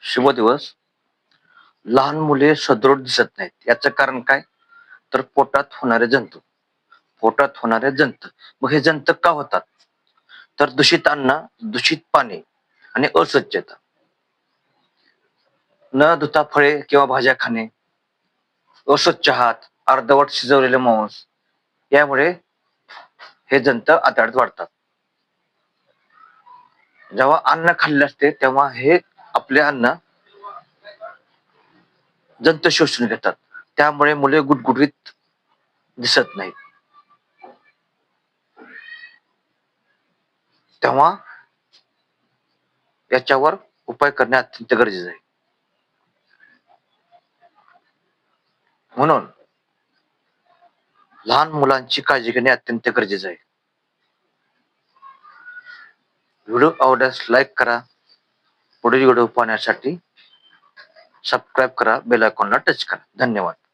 शुभ दिवस. लहान मुले सदृढ दिसत नाहीत. याचं कारण काय? तर पोटात होणारे जंत. मग हे जंत का होतात? तर दूषित अन्न, दूषित पाणी आणि अस्वच्छता. न धुता फळे किंवा भाज्या खाणे, अस्वच्छ हात, अर्धवट शिजवलेले मांस यामुळे हे जंत आतड्यात वाढतात. जेव्हा अन्न खाल्ले असते तेव्हा हे आपले अन्न जंत शोषून घेतात. त्यामुळे मुले गुटगुटीत दिसत नाहीत. तेव्हा याच्यावर उपाय करणे अत्यंत गरजेचे आहे. म्हणून लहान मुलांची काळजी घेणे अत्यंत गरजेचे आहे. व्हिडिओ आवडल्यास लाईक करा. पुढील व्हिडिओ पाहण्यासाठी सबस्क्राईब करा, बेल आयकॉनला टच करा. धन्यवाद.